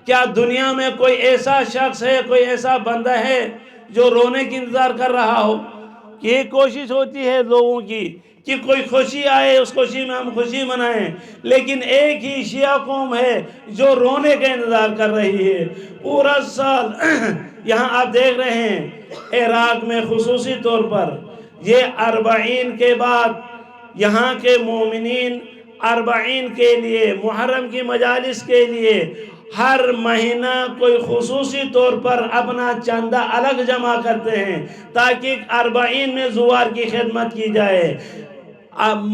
کیا دنیا میں کوئی ایسا شخص ہے، کوئی ایسا بندہ ہے جو رونے کی انتظار کر رہا ہو؟ کہ یہ کوشش ہوتی ہے لوگوں کی کہ کوئی خوشی آئے، اس خوشی میں ہم خوشی منائیں، لیکن ایک ہی شیعہ قوم ہے جو رونے کا انتظار کر رہی ہے پورا سال۔ یہاں آپ دیکھ رہے ہیں عراق میں خصوصی طور پر یہ 40 کے بعد یہاں کے مومنین 40 کے لیے، محرم کی مجالس کے لیے ہر مہینہ کوئی خصوصی طور پر اپنا چندہ الگ جمع کرتے ہیں تاکہ 40 میں زوار کی خدمت کی جائے،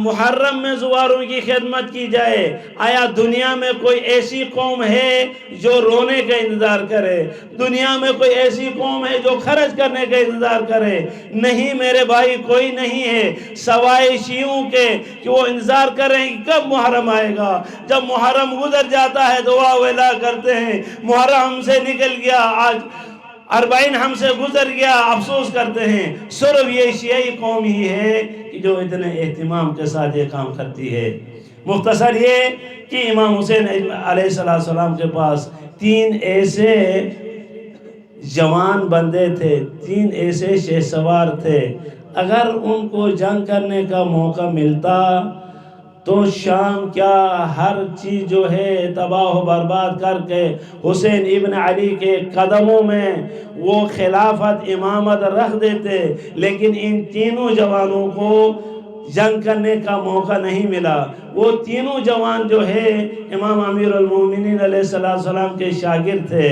محرم میں زواروں کی خدمت کی جائے۔ آیا دنیا میں کوئی ایسی قوم ہے جو رونے کا انتظار کرے؟ دنیا میں کوئی ایسی قوم ہے جو خرچ کرنے کا انتظار کرے؟ نہیں میرے بھائی، کوئی نہیں ہے سوائے شیعوں کے کہ وہ انتظار کر رہے ہیں کہ کب محرم آئے گا۔ جب محرم گزر جاتا ہے دعا ویلا کرتے ہیں، محرم ہم سے نکل گیا، آج 40 ہم سے گزر گیا، افسوس کرتے ہیں۔ صرف یہ شیعی قوم ہی ہے کہ جو اتنے اہتمام کے ساتھ یہ کام کرتی ہے۔ مختصر یہ کہ امام حسین علیہ السلام کے پاس 3 ایسے جوان بندے تھے، 3 ایسے شہسوار تھے، اگر ان کو جنگ کرنے کا موقع ملتا تو شام کیا ہر چیز جو ہے تباہ و برباد کر کے حسین ابن علی کے قدموں میں وہ خلافت امامت رکھ دیتے، لیکن ان تینوں جوانوں کو جنگ کرنے کا موقع نہیں ملا۔ وہ تینوں جوان جو ہے امام امیر المومنین علیہ السلام کے شاگرد تھے۔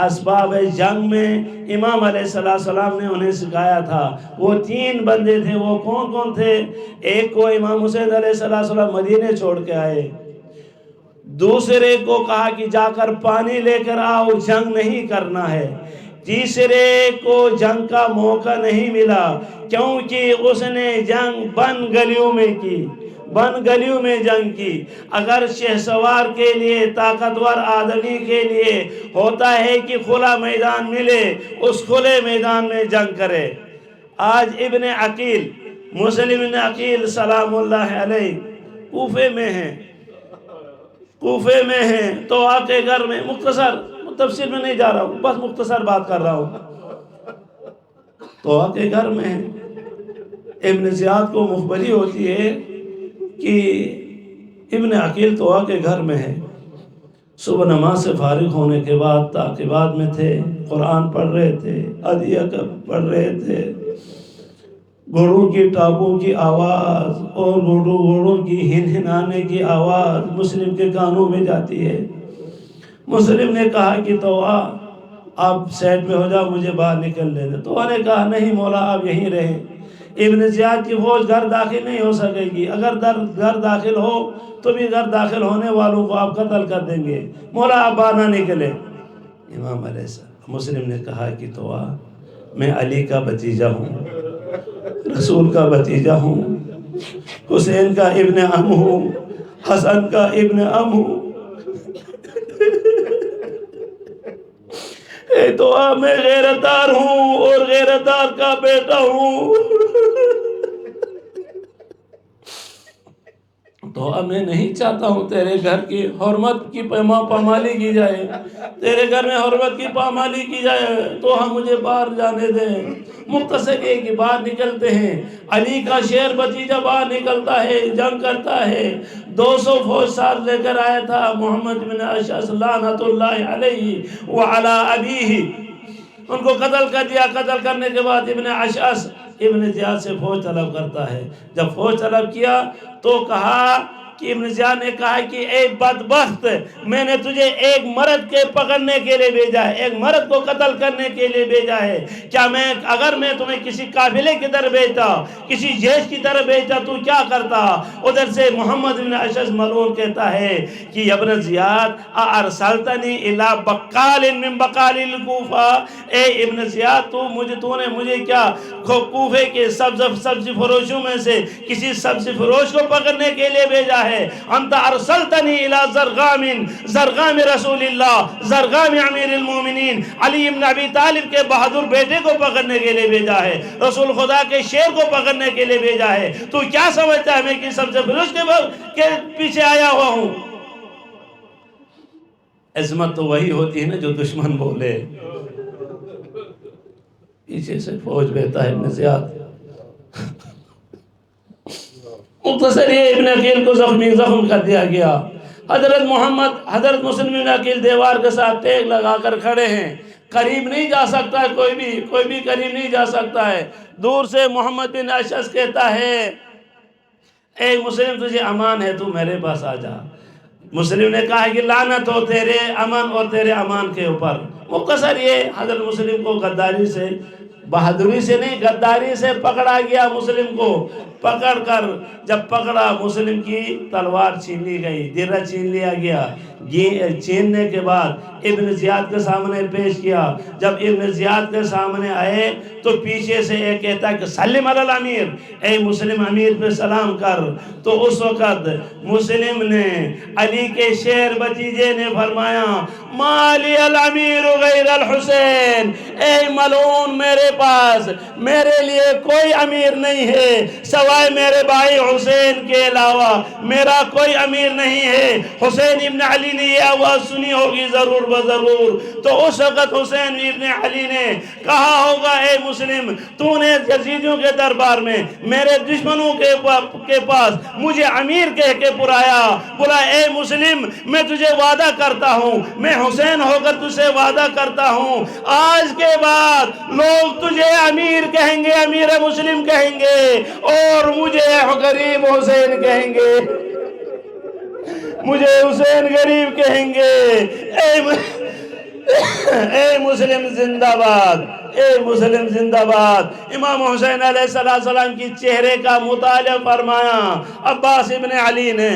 اسباب جنگ میں امام علیہ السلام نے انہیں سکھایا تھا۔ وہ 3 بندے تھے، وہ کون کون تھے؟ ایک کو امام حسین علیہ السلام مدینے چھوڑ کے آئے، دوسرے کو کہا کہ جا کر پانی لے کر آؤ، جنگ نہیں کرنا ہے۔ تیسرے کو جنگ کا موقع نہیں ملا کیونکہ اس نے جنگ بند گلیوں میں کی، بند گلیوں میں جنگ کی۔ اگر شہسوار کے لیے، طاقتور آدمی کے لیے ہوتا ہے کہ کھلا میدان ملے، اس کھلے میدان میں جنگ کرے۔ آج ابن عقیل، مسلم ابن عقیل سلام اللہ علیہ کوفے میں ہیں، کوفے میں ہیں، تو آ کے گھر میں، مختصر تفسیر میں نہیں جا رہا ہوں، بس مختصر بات کر رہا ہوں، تو آ کے گھر میں ہیں۔ ابن زیاد کو مخبری ہوتی ہے کہ ابن عقیل تو آ کے گھر میں ہے، صبح نماز سے فارغ ہونے کے بعد تعقیبات میں تھے، قرآن پڑھ رہے تھے، ادعیہ پڑھ رہے تھے، گھوڑوں کی ٹاپوں کی آواز اور گھوڑوں کی ہنہنانے کی آواز مسلم کے کانوں میں جاتی ہے۔ مسلم نے کہا کہ توآ آپ سیٹ میں ہو جاؤ، مجھے باہر نکلنے دے۔ توآ نے کہا نہیں مولا آپ یہیں رہیں، ابن زیاد کی فوج گھر داخل نہیں ہو سکے گی، اگر گھر داخل ہو تو بھی گھر داخل ہونے والوں کو آپ قتل کر دیں گے، مولا آپ باہر نہ نکلے۔ امام علیہ السلام مسلم نے کہا کہ توآ میں علی کا بھتیجا ہوں، رسول کا بھتیجا ہوں، حسین کا ابن عم ہوں، حسن کا ابن عم ہوں، اے توآ میں غیرتدار ہوں اور غیرتدار کا بیٹا ہوں۔ تو اب میں نہیں چاہتا ہوں تیرے گھر کی حرمت کی پامالی کی جائے، تیرے گھر میں حرمت کی پامالی کی جائے، تو ہم مجھے باہر جانے دیں۔ مختصر ایک ہی باہر نکلتے ہیں، علی کا شیر بھتیجا باہر نکلتا ہے، جنگ کرتا ہے، 200 فوج ساتھ لے کر آیا تھا محمد بن اشعث لعنت اللہ علیہ وعلی ابیہ، ان کو قتل کر دیا۔ قتل کرنے کے بعد ابن اشعث ابن زیاد سے فوج طلب کرتا ہے۔ جب فوج طلب کیا تو کہا کہ ابن زیاد نے کہا کہ اے بدبخت، میں نے تجھے ایک مرد کے پکڑنے کے لیے بھیجا ہے، ایک مرد کو قتل کرنے کے لیے بھیجا ہے، کیا اگر میں تمہیں کسی قافلے کی طرف بھیجتا، کسی جیش کی طرف بھیجتا، تو کیا کرتا؟ ادھر سے محمد بن اشعث ملعون کہتا ہے کہ ابن زیاد ارسلتنی الی بقال من بقال الکوفہ، اے ابن زیاد تو نے مجھے کیا کوفے کے سبزی فروشوں میں سے کسی سبزی فروش کو پکڑنے کے لیے بھیجا ہے؟ انت ارسلتنی الی زرغام رسول اللہ، زرغام امیر المومنین علی بن ابی طالب کے بہادر بیٹے کو پکڑنے کے لیے بھیجا ہے، رسول خدا کے شیر کو پکڑنے کے لیے بھیجا ہے، تو کیا سمجھتا ہے میں کہ سبزی فروش کے پیچھے آیا ہوا ہوں؟ عظمت تو وہی ہوتی ہے نا جو دشمن بولے۔ پیچھے سے فوج بھیجتا ہے ابن زیاد۔ مختصر یہ ابن عقیل کو زخم کر دیا گیا۔ حضرت مسلم ابن عقیل دیوار کے ساتھ ٹیک لگا کر کھڑے ہیں، قریب نہیں جا سکتا ہے، کوئی بھی قریب نہیں جا سکتا ہے۔ دور سے محمد بن اشعث کہتا ہے اے مسلم تجھے امان ہے، تو میرے پاس آ جا۔ مسلم نے کہا کہ لعنت ہو تیرے امن اور تیرے امان کے اوپر۔ مختصر یہ حضرت مسلم کو غداری سے، بہادری سے نہیں غداری سے پکڑا گیا۔ مسلم کو پکڑ کر جب پکڑا، مسلم کی تلوار چھین لی گئی، درہ چھین لیا گیا۔ چھیننے کے بعد ابن زیاد کے سامنے پیش کیا۔ جب ابن زیاد کے سامنے آئے تو پیچھے سے ایک کہتا کہ سلم علی الامیر، اے مسلم امیر پہ سلام کر۔ تو اس وقت مسلم نے، علی کے شیر بھتیجے نے فرمایا مالی الامیر غیر الحسین، اے ملعون میرے پاس میرے لیے کوئی امیر نہیں ہے سوائے میرے بھائی حسین کے علاوہ، میرا کوئی امیر نہیں ہے۔ حسین ابن علی نے یہ آواز سنی ہوگی ضرور بضرور، تو اس وقت حسین ابن علی نے کہا ہوگا اے مسلم تو نے یزیدیوں کے دربار میں میرے دشمنوں کے پاس مجھے امیر کہہ کے بلا اے مسلم میں تجھے وعدہ کرتا ہوں، میں حسین ہو کر تجھے وعدہ کرتا ہوں آج کے بعد لوگ تجھے امیر کہیں گے، امیر مسلم کہیں گے، اور مجھے غریب حسین کہیں گے، مجھے حسین غریب کہیں گے۔ اے مسلم زندہ باد، اے مسلم زندہ باد۔ امام حسین علیہ السلام کی چہرے کا مطالعہ فرمایا عباس ابن علی نے۔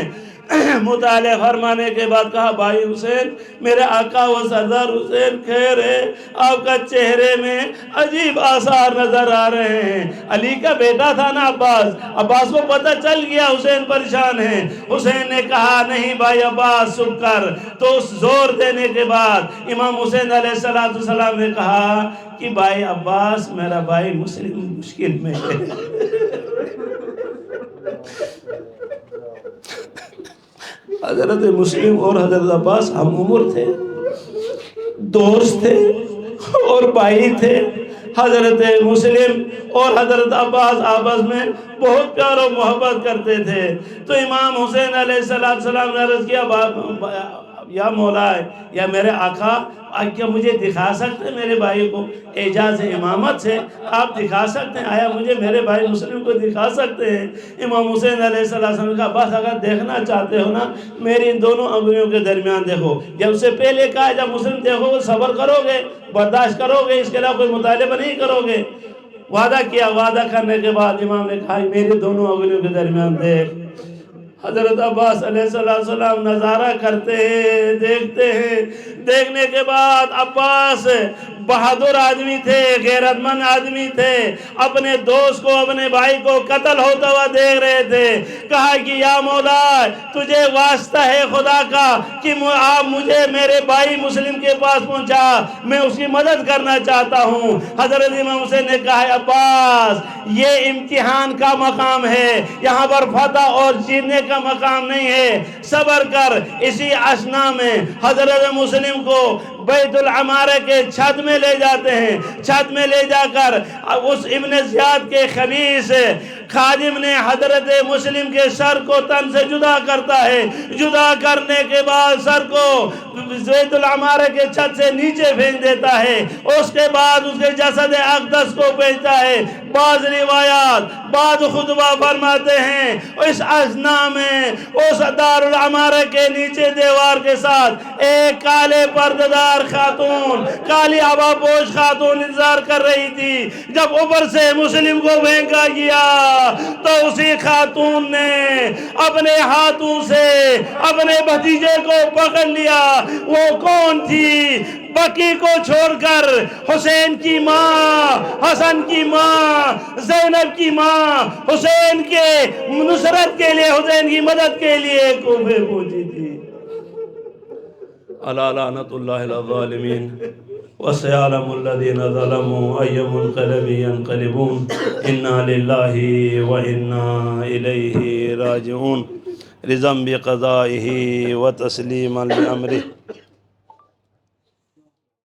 مطالعہ فرمانے کے بعد کہا بھائی حسین، میرے آقا و سردار حسین خیر ہے؟ آپ کا چہرے میں عجیب آثار نظر آ رہے ہیں۔ علی کا بیٹا تھا نا عباس کو پتہ چل گیا حسین پریشان ہے۔ حسین نے کہا نہیں بھائی عباس چپ کر۔ تو زور دینے کے بعد امام حسین علیہ السلام نے کہا کہ بھائی عباس میرا بھائی مسلم مشکل میں ہے۔ حضرت مسلم اور حضرت عباس ہم عمر تھے، دوست تھے اور بھائی تھے۔ حضرت مسلم اور حضرت عباس آپس میں بہت پیار و محبت کرتے تھے۔ تو امام حسین علیہ السلام نے عرض کیا یا مولا یا میرے آقا، کیا مجھے دکھا سکتے ہیں میرے بھائی کو؟ اعجاز امامت سے آپ دکھا سکتے ہیں، آیا مجھے میرے بھائی مسلم کو دکھا سکتے ہیں؟ امام حسین علیہ السلام نے کہا بس اگر دیکھنا چاہتے ہو نا میری ان دونوں انگلیوں کے درمیان دیکھو۔ جب سے پہلے کہا جب مسلم دیکھو گے صبر کرو گے، برداشت کرو گے، اس کے علاوہ کوئی مطالبہ نہیں کرو گے۔ وعدہ کیا، وعدہ کرنے کے بعد امام نے کہا میری دونوں انگلیوں کے درمیان دیکھ۔ حضرت عباس علیہ السلام نظارہ کرتے ہیں، دیکھتے ہیں۔ دیکھنے کے بعد عباس بہادر آدمی تھے، غیرت مند آدمی تھے، اپنے دوست کو، اپنے بھائی کو قتل ہوتا ہوا دیکھ رہے تھے۔ کہا کہ یا مولا تجھے واسطہ ہے خدا کا کہ آپ مجھے میرے بھائی مسلم کے پاس پہنچا، میں اس کی مدد کرنا چاہتا ہوں۔ حضرت امام حسین نے کہا عباس یہ امتحان کا مقام ہے، یہاں پر فتح اور جیتنے کا کا مقام نہیں ہے، صبر کر۔ اسی اثنا میں حضرت مسلم کو بیت العمارہ کے چھت میں لے جاتے ہیں، چھت میں لے جا کر اس ابن زیاد کے خبیث خادم نے حضرت مسلم کے سر کو تن سے جدا کرتا ہے، جدا کرنے کے بعد سر کو بیت العمارہ کے چھت سے نیچے پھینک دیتا ہے، اس کے بعد اس کے جسد اقدس کو بھیجتا ہے۔ بعض روایات بعض خطبہ فرماتے ہیں اس اثنا میں اس دار العمارہ کے نیچے دیوار کے ساتھ ایک کالے پرددار خاتون، کالی عبا پوش خاتون انتظار کر رہی تھی۔ جب اوپر سے مسلم کو پھینکا گیا تو اسی خاتون نے اپنے ہاتھوں سے اپنے بھتیجے کو پکڑ لیا۔ وہ کون تھی؟ بکی کو چھوڑ کر حسین کی ماں، حسن کی ماں، زینب کی ماں حسین کے نصرت کے لیے، حسین کی مدد کے لیے کوفے پہنچی تھی۔ الا لعنت اللہ علی الظالمین وسيعلم الذين ظلموا أي منقلب ينقلبون إنا لله وإنا إليه راجعون رضا بقضائه وتسليما لأمره